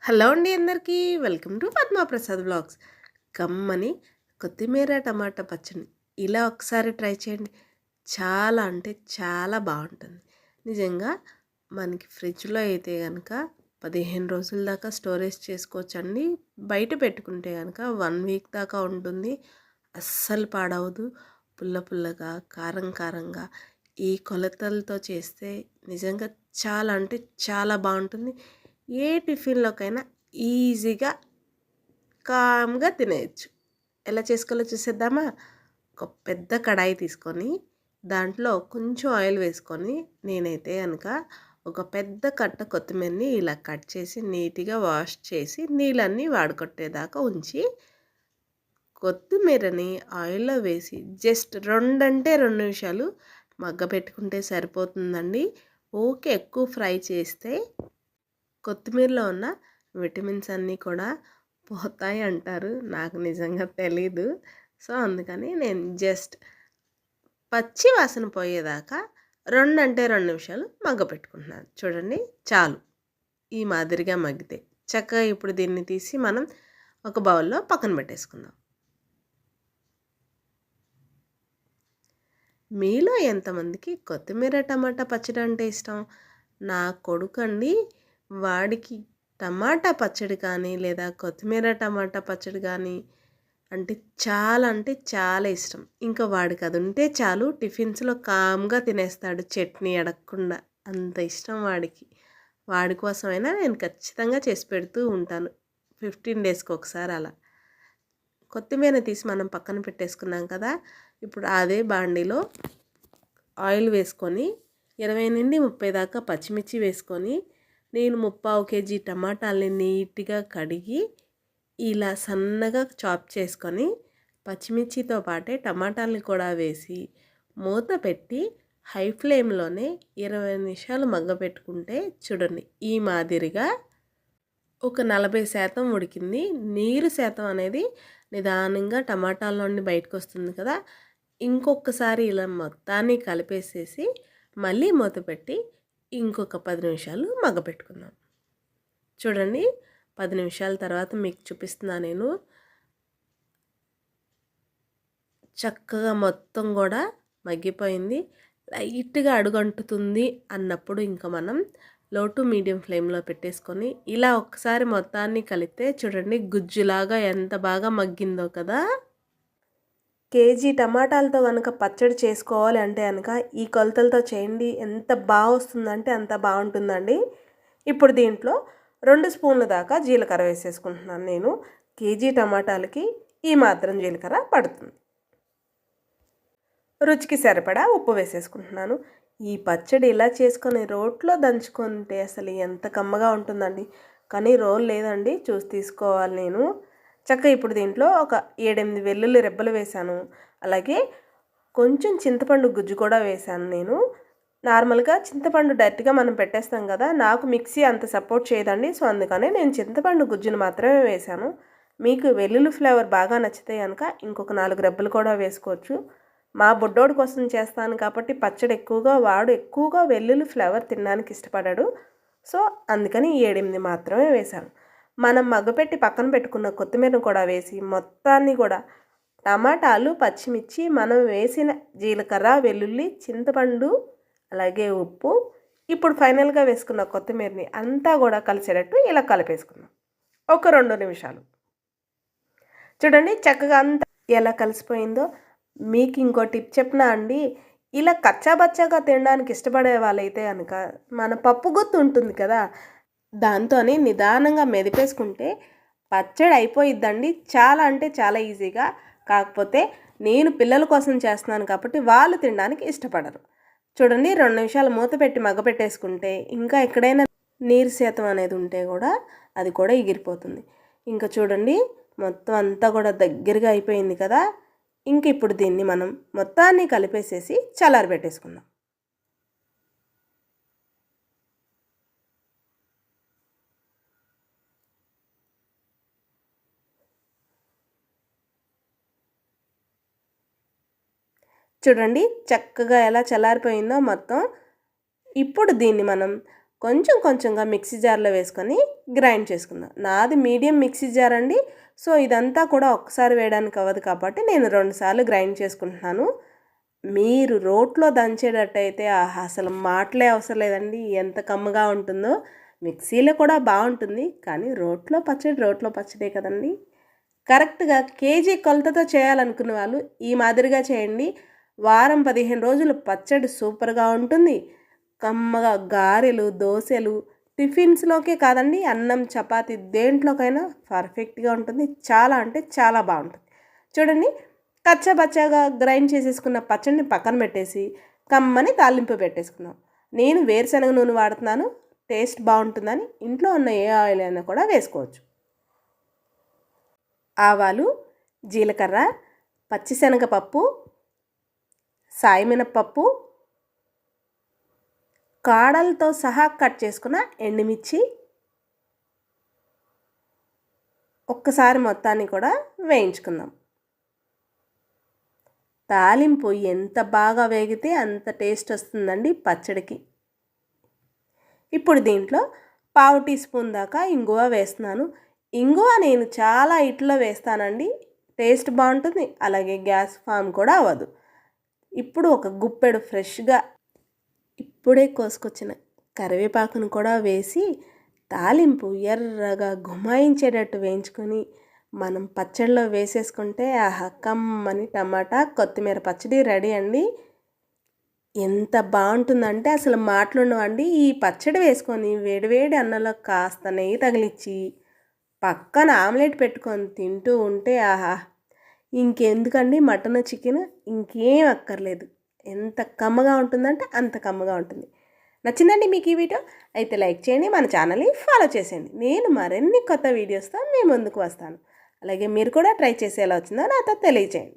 Hello అండి అందరికీ welcome to Padma Prasad vlogs. కమ్మని కొత్తిమీర టమాటా పచ్చడి ఇలా ఒకసారి ట్రై చేయండి. చాలా అంటే చాలా బాగుంటుంది. నిజంగా మనకి ఫ్రిడ్జ్లో అయితే కనుక 15 రోజుల దాకా స్టోరేజ్ చేసుకోవచ్చండి. బయట పెట్టుకుంటే కనుక 1 వీక్ దాకా ఉంటుంది. అస్సలు పాడవదు. పుల్ల పుల్లగా కారం కారంగా ఈ కొలతలతో చేస్తే నిజంగా చాలా అంటే చాలా బాగుంటుంది. ఏ టిఫిన్లోకైనా ఈజీగా కామ్గా తినేయచ్చు. ఎలా చేసుకోవాలో చూసేద్దామా? ఒక పెద్ద కడాయి తీసుకొని దాంట్లో కొంచెం ఆయిల్ వేసుకొని నేనైతే కనుక ఒక పెద్ద కట్ట కొత్తిమీరని ఇలా కట్ చేసి నీట్గా వాష్ చేసి నీళ్ళన్నీ వాడుకొట్టేదాకా ఉంచి కొత్తిమీరని ఆయిల్లో వేసి జస్ట్ 2 నిమిషాలు మగ్గపెట్టుకుంటే సరిపోతుందండి. ఓకే, ఎక్కువ ఫ్రై చేస్తే కొత్తిమీరలో ఉన్న విటమిన్స్ అన్నీ కూడా పోతాయి అంటారు. నాకు నిజంగా తెలీదు. సో అందుకని నేను జస్ట్ పచ్చి వాసన పోయేదాకా 2 నిమిషాలు మగ్గపెట్టుకుంటున్నాను. చూడండి, చాలు. ఈ మాదిరిగా మగ్గితే చక్కగా ఇప్పుడు దీన్ని తీసి మనం ఒక బౌల్లో పక్కన పెట్టేసుకుందాం. మీలో ఎంతమందికి కొత్తిమీర టమాటా పచ్చడి అంటే ఇష్టం? నా కొడుకండి, వాడికి టమాటా పచ్చడి కానీ లేదా కొత్తిమీర టమాటా పచ్చడి కానీ అంటే చాలా ఇష్టం. ఇంకా వాడికి అది ఉంటే చాలు, టిఫిన్స్లో కామ్గా తినేస్తాడు చట్నీ అడగకుండా. అంత ఇష్టం వాడికి. వాడి కోసమైనా నేను ఖచ్చితంగా చేసి పెడుతూ ఉంటాను 15 డేస్కి ఒకసారి అలా. కొత్తిమీర తీసి మనం పక్కన పెట్టేసుకున్నాం కదా. ఇప్పుడు అదే బాండీలో ఆయిల్ వేసుకొని 20 నుండి 30 దాకా పచ్చిమిర్చి వేసుకొని నేను 3/4 కేజీ టమాటాలని నీట్గా కడిగి ఇలా సన్నగా చాప్ చేసుకొని పచ్చిమిర్చితో పాటే టమాటాలని కూడా వేసి మూత పెట్టి హై ఫ్లేమ్లోనే 20 నిమిషాలు మగ్గపెట్టుకుంటే చూడండి ఈ మాదిరిగా ఒక 40% ఉడికింది. నీరు శాతం అనేది నిదానంగా టమాటాల నుండి బయటకు వస్తుంది కదా. ఇంకొకసారి ఇలా మొత్తాన్ని కలిపేసేసి మళ్ళీ మూత పెట్టి ఇంకొక 10 నిమిషాలు మగ్గపెట్టుకుందాం. చూడండి, 10 నిమిషాల తర్వాత మీకు చూపిస్తున్నా నేను. చక్కగా మొత్తం కూడా మగ్గిపోయింది. లైట్గా అడుగంటుతుంది అన్నప్పుడు ఇంకా మనం లో టు మీడియం ఫ్లేమ్లో పెట్టేసుకొని ఇలా ఒకసారి మొత్తాన్ని కలిపితే చూడండి గుజ్జులాగా ఎంత బాగా మగ్గిందో కదా. కేజీ టమాటాలతో కనుక పచ్చడి చేసుకోవాలి అంటే కనుక ఈ కొలతలతో చేయండి. ఎంత బాగా వస్తుందంటే అంత బాగుంటుందండి. ఇప్పుడు దీంట్లో 2 స్పూన్ల దాకా జీలకర్ర వేసేసుకుంటున్నాను నేను. కేజీ టమాటాలకి ఈ మాత్రం జీలకర్ర పడుతుంది. రుచికి సరిపడా ఉప్పు వేసేసుకుంటున్నాను. ఈ పచ్చడి ఇలా చేసుకొని రోట్లో దంచుకుంటే అసలు ఎంత కమ్మగా ఉంటుందండి. కానీ రోల్ లేదండి, చూసి తీసుకోవాలి నేను. చక్కగా ఇప్పుడు దీంట్లో ఒక 7-8 వెల్లుల్లి రెబ్బలు వేశాను. అలాగే కొంచెం చింతపండు గుజ్జు కూడా వేశాను నేను. నార్మల్గా చింతపండు డైరెక్ట్గా మనం పెట్టేస్తాం కదా, నాకు మిక్సీ అంత సపోర్ట్ చేయదండి. సో అందుకనే నేను చింతపండు గుజ్జును మాత్రమే వేశాను. మీకు వెల్లుల్లి ఫ్లేవర్ బాగా నచ్చితే కనుక ఇంకొక 4 రెబ్బలు కూడా వేసుకోవచ్చు. మా బుడ్డోడి కోసం చేస్తాను కాబట్టి పచ్చడి వాడు ఎక్కువగా వెల్లుల్లి ఫ్లేవర్ తినడానికి ఇష్టపడాడు. సో అందుకని 7-8 మాత్రమే వేశాను. మనం మగ్గపెట్టి పక్కన పెట్టుకున్న కొత్తిమీరను కూడా వేసి మొత్తాన్ని కూడా టమాటాలు, పచ్చిమిర్చి, మనం వేసిన జీలకర్ర, వెల్లుల్లి, చింతపండు, అలాగే ఉప్పు, ఇప్పుడు ఫైనల్గా వేసుకున్న కొత్తిమీరని అంతా కూడా కలిసేటట్టు ఇలా కలిపేసుకున్నాం ఒక 2 నిమిషాలు. చూడండి చక్కగా అంతా ఎలా కలిసిపోయిందో. మీకు ఇంకో టిప్ చెప్పినా అండి, ఇలా కచ్చాబచ్చాగా తినడానికి ఇష్టపడే వాళ్ళైతే కనుక మన పప్పు గుత్తు ఉంటుంది కదా, దాంతోనే నిదానంగా మెదిపేసుకుంటే పచ్చడి అయిపోయిద్దండి. చాలా అంటే చాలా ఈజీగా. కాకపోతే నేను పిల్లల కోసం చేస్తున్నాను కాబట్టి వాళ్ళు తినడానికి ఇష్టపడరు. చూడండి 2 నిమిషాలు మూత పెట్టి మగ్గపెట్టేసుకుంటే ఇంకా ఎక్కడైనా నీరు శాతం అనేది ఉంటే కూడా అది కూడా ఎగిరిపోతుంది. ఇంకా చూడండి మొత్తం అంతా కూడా దగ్గరగా అయిపోయింది కదా. ఇంక ఇప్పుడు దీన్ని మనం మొత్తాన్ని కలిపేసేసి చల్లారబెట్టేసుకుందాం. చూడండి చక్కగా ఎలా చల్లారిపోయిందో మొత్తం. ఇప్పుడు దీన్ని మనం కొంచెంగా మిక్సీ జార్లో వేసుకొని గ్రైండ్ చేసుకుందాం. నాది మీడియం మిక్సీ జార్ అండి. సో ఇదంతా కూడా ఒక్కసారి వేయడానికి అవ్వదు కాబట్టి నేను 2 సార్లు గ్రైండ్ చేసుకుంటున్నాను. మీరు రోట్లో దంచేటట్టయితే అసలు మాటలే అవసరం లేదండి, ఎంత కమ్మగా ఉంటుందో. మిక్సీలో కూడా బాగుంటుంది, కానీ రోట్లో పచ్చడే కదండి. కరెక్ట్గా కేజీ కొలతతో చేయాలనుకున్న వాళ్ళు ఈ మాదిరిగా చేయండి. వారం 15 రోజులు పచ్చడి సూపర్గా ఉంటుంది. కమ్మగా గారెలు, దోశలు, టిఫిన్స్లోకే కాదండి, అన్నం చపాతి దేంట్లోకైనా పర్ఫెక్ట్గా ఉంటుంది. చాలా అంటే చాలా బాగుంటుంది. చూడండి, కచ్చాపచ్చాగా గ్రైండ్ చేసేసుకున్న పచ్చడిని పక్కన పెట్టేసి కమ్మని తాలింపు పెట్టేసుకున్నాం. నేను వేరుశనగ నూనె వాడుతున్నాను, టేస్ట్ బాగుంటుందని. ఇంట్లో ఉన్న ఏ ఆయిల్ అయినా కూడా వేసుకోవచ్చు. ఆవాలు, జీలకర్ర, పచ్చిశనగపప్పు, సాయమినపప్పు, కాడలతో సహా కట్ చేసుకున్న ఎండుమిర్చి, ఒక్కసారి మొత్తాన్ని కూడా వేయించుకుందాం. తాలింపు ఎంత బాగా వేగితే అంత టేస్ట్ వస్తుందండి పచ్చడికి. ఇప్పుడు దీంట్లో 1/2 టీ స్పూన్ దాకా ఇంగువ వేస్తున్నాను. ఇంగువ నేను చాలా ఇట్లో వేస్తానండి, టేస్ట్ బాగుంటుంది, అలాగే గ్యాస్ ఫామ్ కూడా అవ్వదు. ఇప్పుడు ఒక గుప్పెడు ఫ్రెష్గా ఇప్పుడే కోసుకొచ్చిన కరివేపాకును కూడా వేసి తాలింపు ఎర్రగా గుమాయించేటట్టు వేయించుకొని మనం పచ్చడిలో వేసేసుకుంటే కమ్మని టమాటా కొత్తిమీర పచ్చడి రెడీ అండి. ఎంత బాగుంటుందంటే అసలు మాటలుండవండి. ఈ పచ్చడి వేసుకొని వేడివేడి అన్నంలో కాస్త నెయ్యి తగిలిచ్చి పక్కన ఆమ్లెట్ పెట్టుకొని తింటూ ఉంటే ఇంకెందుకండి మటన్ చికెన్, ఇంకేం అక్కర్లేదు. ఎంత కమ్మగా ఉంటుందంటే అంత కమ్మగా ఉంటుంది. నచ్చిందండి మీకు ఈ వీడియో? అయితే లైక్ చేయండి, మన ఛానల్ని ఫాలో చేసేయండి. నేను మరిన్ని కొత్త వీడియోస్తో మీ ముందుకు వస్తాను. అలాగే మీరు కూడా ట్రై చేసి ఎలా వచ్చిందో నాతో తెలియచేయండి.